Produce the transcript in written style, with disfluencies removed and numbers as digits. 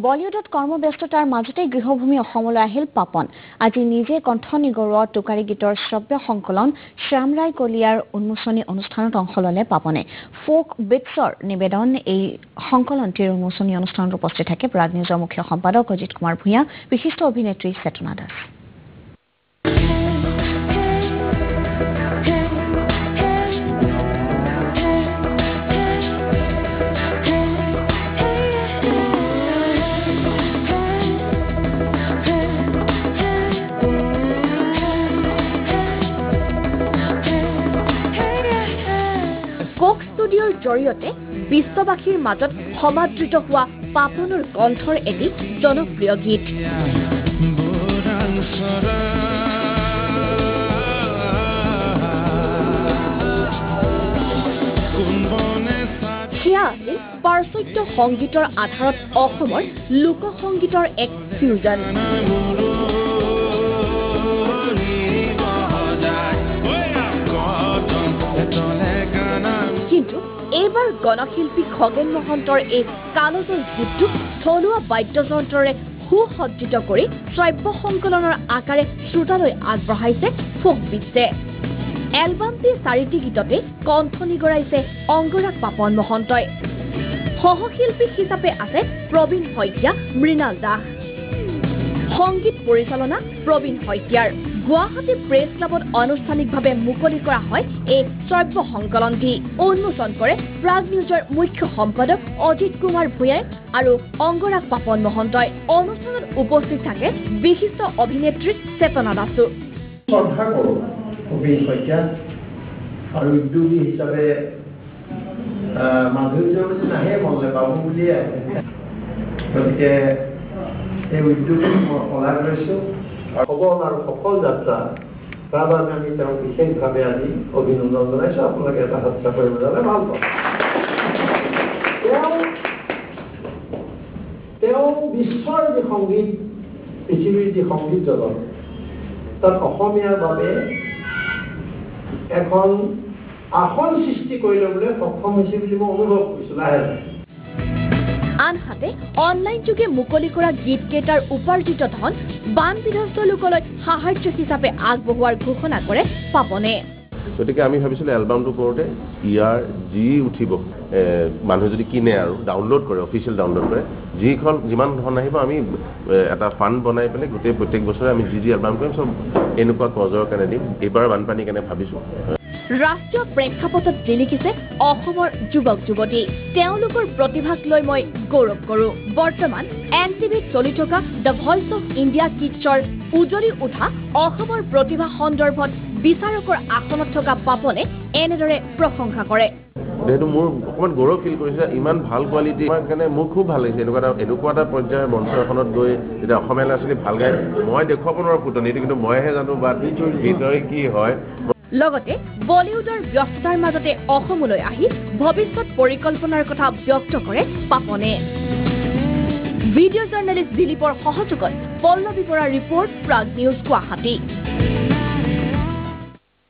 বলিউডত কৰ্মব্যস্ততাৰ মাজতে গৃহভূমি অসমলৈ আহিল পাপন। আজি নিজে কণ্ঠ নিগৰুৱা টোকাৰী গীতৰ শ্ৰব্য সংকলন শ্যাম ৰায় কলিয়াৰ উন্মোচনী অনুষ্ঠানত অংশ ল'লে পাপনে। ফোক বিটছৰ নিবেদন এই সংকলনটিৰ উন্মোচনী অনুষ্ঠানত উপস্থিত থাকে প্ৰাগ নিউজৰ মুখ্য সম্পাদক অজিত কুমাৰ ভূঞা, বিশিষ্ট অভিনেত্ৰী চেতনা দাস। কোক ষ্টুডিঅ'ৰ জৰিয়তে বিশ্ববাসীৰ মাজত সমাদৃত হোৱা পাপনৰ কণ্ঠৰ এটি জনপ্ৰিয় গীত। সেয়া আছিল পাশ্চাত্য সংগীতৰ আধাৰত অসমৰ লোকসংগীতৰ এক ফিউজন। কিন্তু এইবাৰ গণশিল্পী খগেন মহন্তৰ এই কালজয়ী গীতটোক থলুৱা বাদ্যযন্ত্ৰৰে সুসজ্জিত কৰি শ্ৰব্য সংকলনৰ আকাৰে শ্ৰোতালৈ আগবঢ়াইছে ফোক বিটছে। এলবামটিৰ 4টি গীততে কণ্ঠ নিগৰাইছে অংগৰাগ পাপন মহন্তই। সহশিল্পী হিচাপে আছে প্ৰবীণ শইকীয়া, মৃণাল দাস। সংগীত পৰিচালনা প্ৰবীণ শইকীয়াৰ। গুৱাহাটী প্ৰেছ ক্লাবত আনুষ্ঠানিকভাৱে মুকলি কৰা হয় এই শ্ৰব্য সংকলনটি। উন্মোচন কৰে প্ৰাগ নিউজৰ মুখ্য সম্পাদক অজিত কুমাৰ ভূঞাই আৰু অংগৰাগ পাপন মহন্তই। অনুষ্ঠানত উপস্থিত থাকে বিশিষ্ট অভিনেত্ৰী চেতনা দাসো। শ্ৰদ্ধা কৰোঁ প্ৰবীণ শইকীয়া আৰু উদ্যোগী হিচাপে মাধুৰ্য বুলি নাহে মনলৈ বাবু বুলিয়ে আহে। গতিকে এই উদ্যোগী মই শলাগ লৈছোঁ। সবল আৰু সফল যাত্ৰা তাৰ বাবে আমি তেওঁক বিশেষভাৱে আজি অভিনন্দন জনাইছোঁ। আপোনালোকে এটা হত্যা কৰিব যাতে ভাল পাওঁ। তেওঁ বিশ্বৰ যি সংগীত, পৃথিৱীৰ যি সংগীত জগত, তাত অসমীয়াৰ বাবে এখন আসন সৃষ্টি কৰি ল'বলৈ সক্ষম হৈছে বুলি মই অনুভৱ কৰিছোঁ লাহে লাহে। আনহাতে অনলাইন যোগে মুকলি কৰা গীতকেইটাৰ উপাৰ্জিত ধন বান বিধ্বস্ত লোকলৈ সাহায্য হিচাপে আগবঢ়োৱাৰ ঘোষণা কৰে পাপনে। গতিকে আমি ভাবিছিলোঁ এলবামটো কৰোঁতে ইয়াৰ যি উঠিব মানুহে যদি কিনে আৰু ডাউনলোড কৰে, অফিচিয়েল ডাউনলোড কৰে, যিমান ধন আহিব আমি এটা ফাণ্ড বনাই পেলাই প্ৰত্যেক বছৰে আমি যি এলবাম কৰিম চব এনেকুৱা কজৰ কাৰণে দিম। এইবাৰ বানপানীৰ কাৰণে ভাবিছোঁ। ৰাষ্ট্ৰীয় প্ৰেক্ষাপটত জিলিকিছে অসমৰ যুৱক যুৱতী। তেওঁলোকৰ প্ৰতিভাক লৈ মই গৌৰৱ কৰোঁ। বৰ্তমান NTVত চলি থকা দ্য ভইচ অফ ইণ্ডিয়া কিডছৰ উজলি উঠা অসমৰ প্ৰতিভা সন্দৰ্ভত বিচাৰকৰ আসনত থকা পাপনে এনেদৰে প্ৰশংসা কৰে। যিহেতু মোৰ অকণমান গৌৰৱ ফিল কৰিছে, ইমান ভাল কোৱালিটি কাৰণে মোৰ খুব ভাল লাগিছে। এনেকুৱা এটা পৰ্যায়ৰ মঞ্চ এখনত গৈ যেতিয়া অসমীয়া ল'ৰা ছোৱালী ভাল গায়, মই দেখুৱাব নোৱাৰো ফুটনিটো, কিন্তু মইহে জানো বা ভিতৰে কি হয়। লগতে বলিউডৰ ব্যস্ততাৰ মাজতে অসমলৈ আহি ভৱিষ্যত পৰিকল্পনাৰ কথা ব্যক্ত কৰে পাপনে। ভিডিঅ' জাৰ্নেলিষ্ট দিলীপৰ সহযোগত পল্লৱী বৰাৰ ৰিপৰ্ট, প্ৰাগ নিউজ, গুৱাহাটী।